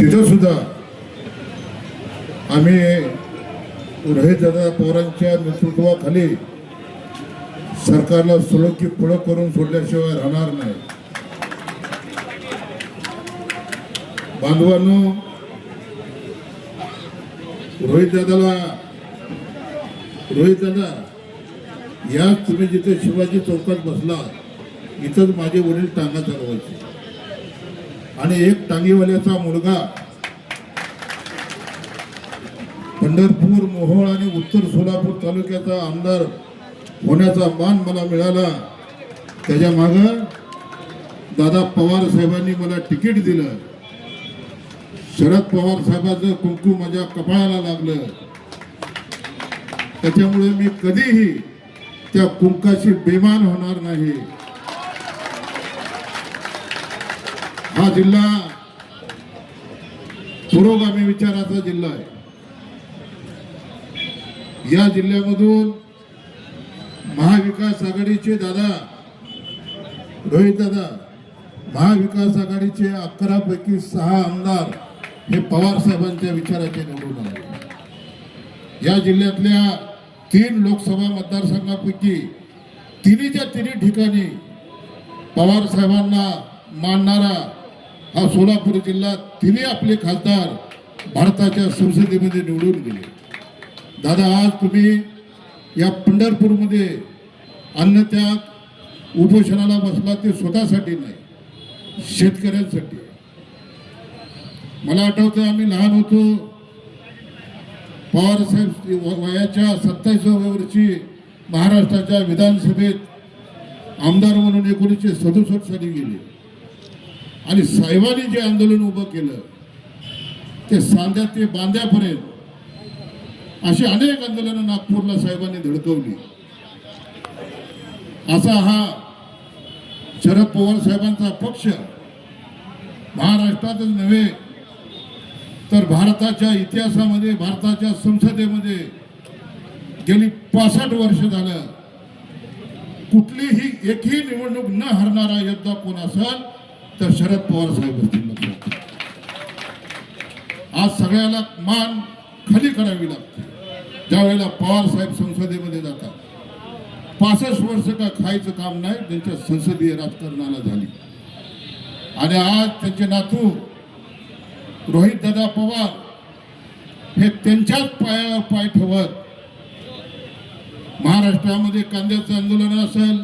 तिथं सुद्धा आम्ही रोहितदादा पवारांच्या नेतृत्वाखाली सरकारला सुलकी पुढं करून सोडल्याशिवाय राहणार नाही. बांधवांनो, रोहितदादा या तुम्ही जिथे शिवाजी चौकात बसला इथंच माझे वडील टांगा चालवायचे आणि एक टांगीवाल्याचा मुलगा पंढरपूर, मोहोळ आणि उत्तर सोलापूर तालुक्याचा आमदार होण्याचा मान मला मिळाला. त्याच्या मागं दादा पवार साहेबांनी मला तिकीट दिलं. शरद पवार साहेबांचं कुंकू माझ्या कपाळाला लागलं. त्याच्यामुळे मी कधीही त्या कुंकाशी बेमान होणार नाही. हा जिल्हा पुरोगामी विचाराचा जिल्हा आहे. या जिल्ह्यामधून महाविकास आघाडीचे दादा रोहितदादा, महाविकास आघाडीचे 11 पैकी 6 आमदार हे पवार साहेबांच्या विचाराचे निवडून आले. या जिल्ह्यातल्या 3 लोकसभा मतदारसंघापैकी तिन्हीच्या तिन्ही ठिकाणी पवार साहेबांना मानणारा हा सोलापूर जिल्हा, तिन्ही आपले खासदार भारताच्या संसदेमध्ये निवडून गेले. दादा, आज तुम्ही या पंढरपूरमध्ये अन्नत्याग उपोषणाला बसला ते स्वतःसाठी नाही, शेतकऱ्यांसाठी. मला आठवतं आम्ही लहान होतो, पवार साहेब वयाच्या 27व्या वर्षी महाराष्ट्राच्या विधानसभेत आमदार म्हणून 1967 साली गेले आणि साहेबांनी जे आंदोलन उभं केलं ते सांध्या ते बांध्यापर्यंत अशी अनेक आंदोलनं नागपूरला साहेबांनी धडकवली. असा हा शरद पवार साहेबांचा पक्ष महाराष्ट्रातच नव्हे तर भारताच्या इतिहासामध्ये, भारताच्या संसदेमध्ये गेली 65 वर्ष झालं कुठलीही एकही निवडणूक न हरणारा योद्धा कोण असेल तर शरद पवार साहेब असतील. आज सगळ्याला मान खाली करावी लागते. ज्या वेळेला पवार साहेब संसदेमध्ये जातात, 65 वर्ष का खायचं काम नाही त्यांच्या संसदीय राजकारणाला झाली. आणि आज त्यांचे नातू रोहितदादा पवार हे त्यांच्याच पायावर पाय ठेवत महाराष्ट्रामध्ये कांद्याचं आंदोलन असेल,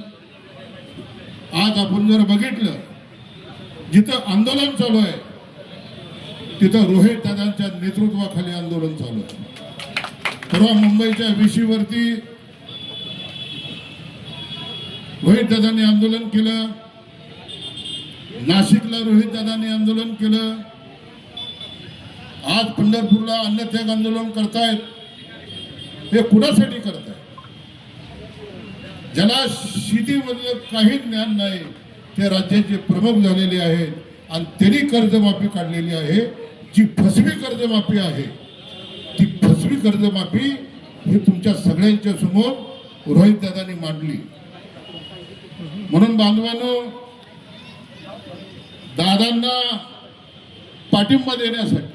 आज आपण जर बघितलं जिथं आंदोलन चालू आहे तिथं रोहितदादांच्या नेतृत्वाखाली आंदोलन चालू आहे. परवा मुंबईच्या विशीवरती रोहितदादांनी आंदोलन केलं, नाशिकला रोहितदादांनी आंदोलन केलं, आज पंढरपूरला अन्नत्याग आंदोलन करतायत. हे कुणासाठी करतायत? ज्याला शेतीमध्ये काही ज्ञान नाही ते राज्याचे प्रमुख झालेले आहेत आणि त्यांनी कर्जमाफी काढलेली आहे. जी फसवी कर्जमाफी आहे ती फसवी कर्जमाफी ही तुमच्या सगळ्यांच्या समोर रोहितदादांनी मांडली. म्हणून बांधवांनो, दादांना पाठिंबा देण्यासाठी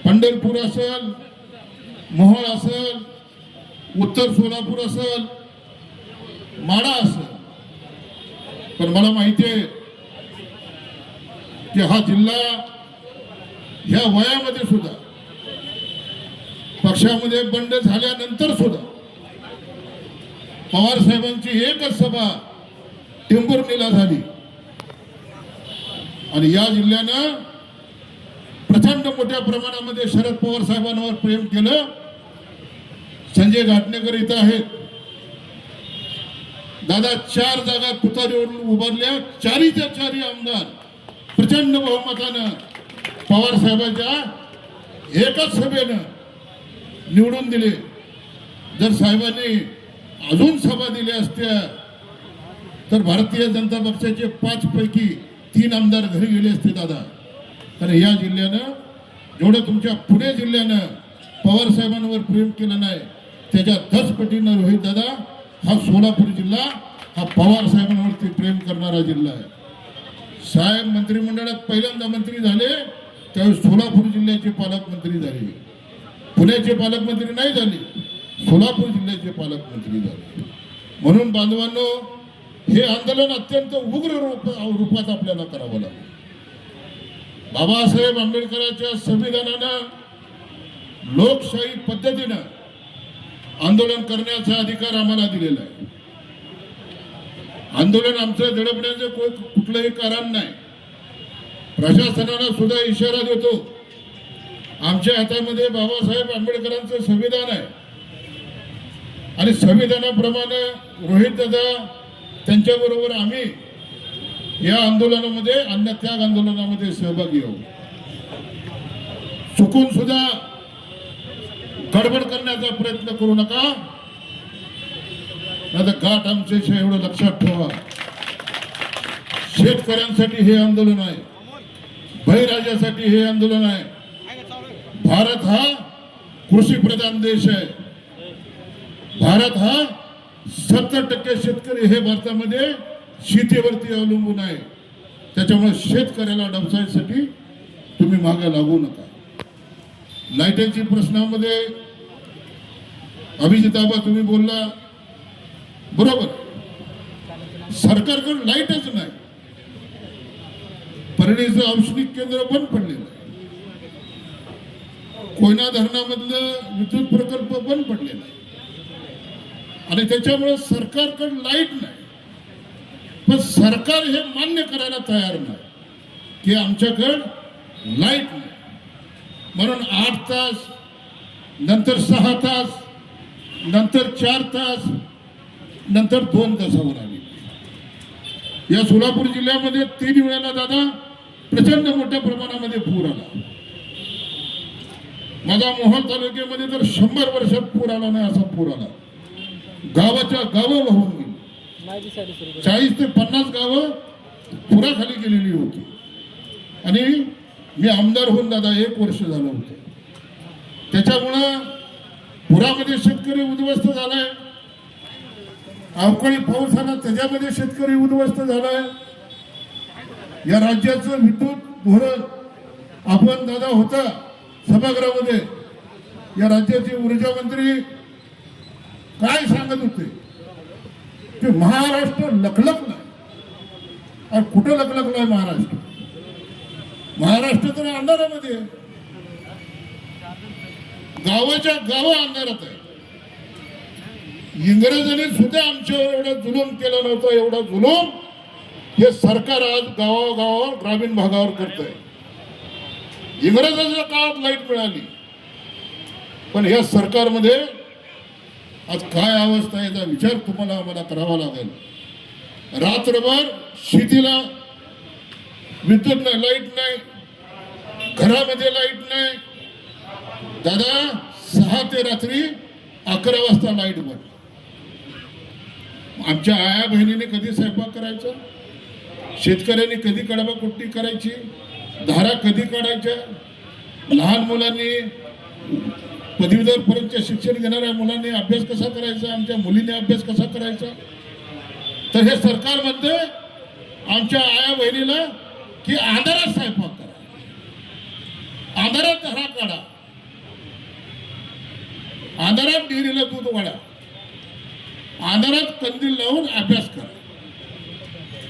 पंढरपूर असेल, मोहोळ असेल, उत्तर सोलापूर असेल, माढा असेल, पण मला माहिती आहे की हा जिल्हा ह्या वयामध्ये सुद्धा, पक्षामध्ये बंड झाल्यानंतर सुद्धा पवार साहेबांची एकच सभा टेंभुर्णीला झाली आणि या जिल्ह्यानं प्रचंड मोठ्या प्रमाणामध्ये शरद पवार साहेबांवर प्रेम केलं. संजय घाटणेकर इथं आहेत. दादा 4 जागा तुतारीवरून उभारल्या, 4च्या 4 आमदार प्रचंड बहुमतानं पवार साहेबांच्या एकाच सभेनं निवडून दिले. जर साहेबांनी अजून सभा दिल्या असत्या तर भारतीय जनता पक्षाचे 5 पैकी 3 आमदार घरी गेले असते दादा. कारण या जिल्ह्यानं जेवढं तुमच्या पुणे जिल्ह्यानं पवार साहेबांवर प्रेम केलं नाही त्याच्या 10 पटीनं रोहितदादा हा सोलापूर जिल्हा हा पवार साहेबांवरती प्रेम करणारा जिल्हा आहे. साहेब मंत्रिमंडळात पहिल्यांदा मंत्री झाले त्यावेळेस सोलापूर जिल्ह्याचे पालकमंत्री झाले. पुण्याचे पालकमंत्री नाही झाले, सोलापूर जिल्ह्याचे पालकमंत्री झाले. म्हणून बांधवांनो, हे आंदोलन अत्यंत उग्र रूपात आपल्याला करावं लागेल. बाबासाहेब आंबेडकरांच्या संविधानानं लोकशाही पद्धतीनं आंदोलन करण्याचा अधिकार आम्हाला दिलेला आहे. आंदोलन आमचं दडपण्याचं कुठलंही कारण नाही. प्रशासनाला सुद्धा इशारा देतो, आमच्या हातामध्ये बाबासाहेब आंबेडकरांचं संविधान आहे आणि संविधानाप्रमाणे रोहित दादा त्यांच्याबरोबर आम्ही या आंदोलनामध्ये अन्नत्याग आंदोलनामध्ये सहभागी आहोत. चुकून सुद्धा गडबड करण्याचा प्रयत्न करू नका, आता गाठ आमच्याशी एवढं लक्षात ठेवा. शेतकऱ्यांसाठी हे आंदोलन आहे, बळीराजासाठी हे आंदोलन आहे. भारत हा कृषी प्रधान देश आहे. भारत हा 70% शेतकरी हे भारतामध्ये शेतीवरती अवलंबून आहे. त्याच्यामुळे शेतकऱ्याला डबसायसाठी तुम्ही मागे लागू नका. लाईटांची प्रश्नामध्ये अभिजिताबा तुम्ही बोलला बरोबर, सरकारकडे लाईटच नाही. परळीचं औष्णिक केंद्र बंद पडलेलं आहे, कोयना धरणामधलं विद्युत प्रकल्प बंद पडलेला आहे आणि त्याच्यामुळे सरकारकडे लाईट नाही. पण सरकार हे मान्य करायला तयार नाही की आमच्याकडे लाईट नाही. म्हणून 8 तास, नंतर 6 तास, नंतर 4 तास, नंतर 2 तासावर आली. या सोलापूर जिल्ह्यामध्ये 3 वेळेला दादा प्रचंड मोठ्या प्रमाणामध्ये पूर आला. माझा मोहोळ तालुक्यामध्ये तर 100 वर्षात पूर आला नाही असा पूर आला. गावाच्या गावं वाहून गेली. 40 ते 50 गावं पुराखाली गेलेली होती. आणि मी आमदार होऊन दादा 1 वर्ष झालं होतं. त्याच्यामुळं पुरामध्ये शेतकरी उद्ध्वस्त झालाय, अवकाळी पाऊस आला त्याच्यामध्ये शेतकरी उद्ध्वस्त झालाय. या राज्याचं विद्युत धोरण आपण दादा होता सभागृहामध्ये, या राज्याचे ऊर्जा मंत्री काय सांगत होते की महाराष्ट्र लखलखलाय. आणि कुठं लखलखलाय महाराष्ट्र? महाराष्ट्र तर अंधारामध्ये, गावाच्या गाव अंधारात आहे. इंग्रजांनी सुद्धा आमच्यावर एवढा जुलूम केला नव्हता, एवढा जुलूम हे सरकार आज गावागावावर ग्रामीण भागावर करत आहे. इंग्रजाच्या काळात लाईट मिळाली, पण या सरकारमध्ये आज काय अवस्था आहे याचा विचार तुम्हाला आम्हाला करावा लागेल. रात्रभर शेतीला विद्युत नाही, लाईट नाही, घरामध्ये लाईट नाही दादा. 6 ते रात्री 11 वाजता लाईट बंद. आमच्या आया बहिणीने कधी स्वयंपाक करायचा, शेतकऱ्यांनी कधी कडबा कुट्टी करायची, धारा कधी काढायच्या, लहान मुलांनी पदवीधर पर्यंतचे शिक्षण घेणाऱ्या मुलांनी अभ्यास कसा करायचा, आमच्या मुलीने अभ्यास कसा करायचा. तर हे सरकार म्हणते आमच्या आया बहिणीला की आधारात स्वयंपाक करा, आधारात धारा काढा, आधारात डेअरीला दूध वाढा, आधारात कंदील लावून अभ्यास करा.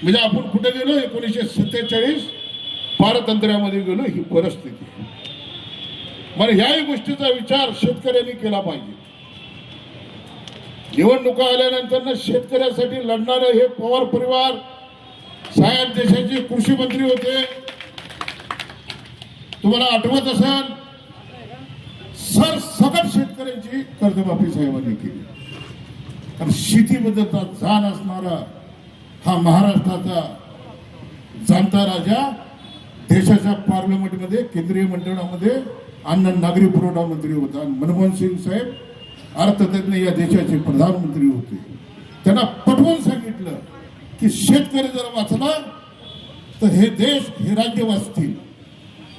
म्हणजे आपण कुठे गेलो? 1947 पारतंत्र्यामध्ये गेलो. ही परिस्थिती. मला याही गोष्टीचा विचार शेतकऱ्यांनी केला पाहिजे. निवडणुका आल्यानंतर शेतकऱ्यासाठी लढणारे हे पवार परिवार साहेब देशाचे कृषी मंत्री होते. तुम्हाला आठवत असेल, सरसकट शेतकऱ्यांची कर्जमाफी साहेबांनी केली. कारण शेतीबद्दलचा जाण असणारा हा महाराष्ट्राचा जाणता राजा देशाच्या पार्लमेंटमध्ये, केंद्रीय मंत्रिमंडळामध्ये अन्न नागरी पुरवठा मंत्री होता. मनमोहन सिंग साहेब अर्थतज्ञ या देशाचे प्रधानमंत्री होते. त्यांना पटवून सांगितलं की शेतकरी जर वाचला तर हे देश, हे राज्य वाचतील.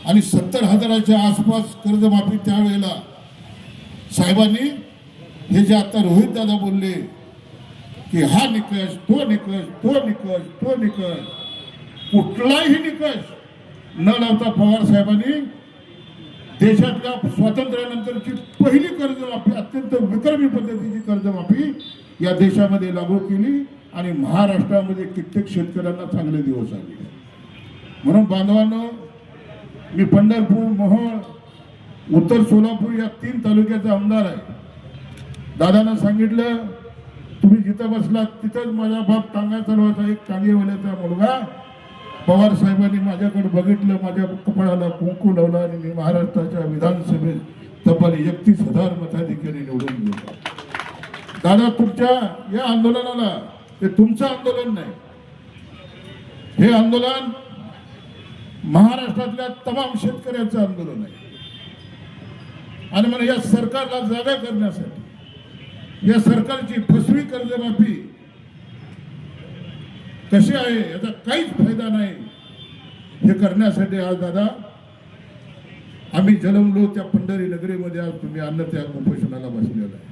आणि 70,000च्या आसपास कर्जमाफी त्यावेळेला साहेबांनी, हे जे आता रोहित दादा बोलले की हा निकष, तो निकष, तो निकष, तो निकष, कुठलाही निकष न लावता पवार साहेबांनी देशातल्या स्वातंत्र्यानंतरची पहिली कर्जमाफी, अत्यंत विक्रमी पद्धतीची कर्जमाफी या देशामध्ये लागू केली आणि महाराष्ट्रामध्ये कित्येक शेतकऱ्यांना चांगले दिवस आले. म्हणून बांधवांनो, मी पंढरपूर, मोहोळ, उत्तर सोलापूर या 3 तालुक्याचा आमदार आहे. दादांना सांगितलं, तुम्ही जिथं बसलात तिथंच माझा बाप टांगा चालवायचा, एक टांगेवाल्याचा मुलगा. पवार साहेबांनी माझ्याकडे बघितलं, माझ्या कपाळाला कुंकू लावला आणि मी महाराष्ट्राच्या विधानसभेत तब्बल 31,000 मताधिक्याने निवडून गेलो. दादा, तुमच्या या आंदोलनाला, हे तुमचं आंदोलन नाही, हे आंदोलन महाराष्ट्रातल्या तमाम शेतकऱ्यांचं आंदोलन आहे. आणि मला या सरकारला जागा करण्यासाठी, या सरकारची फसवी कर्जमाफी कशी आहे याचा काहीच फायदा नाही, हे करण्यासाठी आज दादा आम्ही जन्मलो त्या पंढरी नगरीमध्ये आज तुम्ही अन्नत्याग उपोषणाला बसलेला आहे.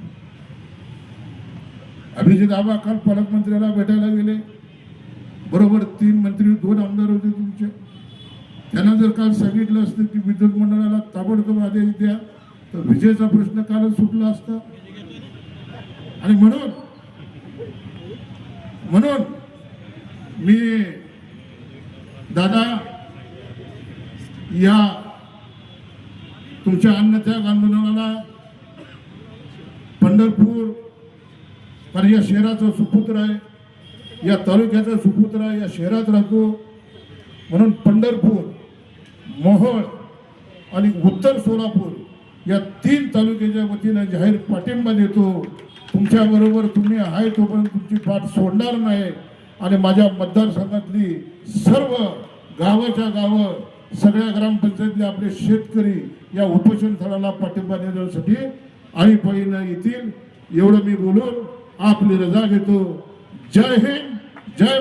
अभिजित आबा काल पालकमंत्र्याला भेटायला गेले, बरोबर 3 मंत्री 2 आमदार होते तुमचे. त्यांना जर काल सांगितलं असतं की विद्युत मंडळाला ताबडतोब आदेश द्या, तर विजेचा प्रश्न कालच सुटला असता. आणि म्हणून मी दादा या तुमच्या अन्नत्याग आंदोलनाला पंढरपूर, कारण या शहराचा सुपुत्र आहे, या तालुक्याचा सुपुत्र आहे, या शहरात राहतो, म्हणून पंढरपूर, मोहोळ आणि उत्तर सोलापूर या 3 तालुक्याच्या वतीनं जाहीर पाठिंबा देतो. तुमच्याबरोबर तुम्ही आहे तोपर्यंत तुमची पाठ सोडणार नाही. आणि माझ्या मतदारसंघातली सर्व गावाच्या गावं, सगळ्या ग्रामपंचायतले आपले शेतकरी या उपोषण स्थळाला पाठिंबा देण्यासाठी आळीपाळीनं येतील. एवढं मी बोलून आपली रजा घेतो. जय हिंद, जय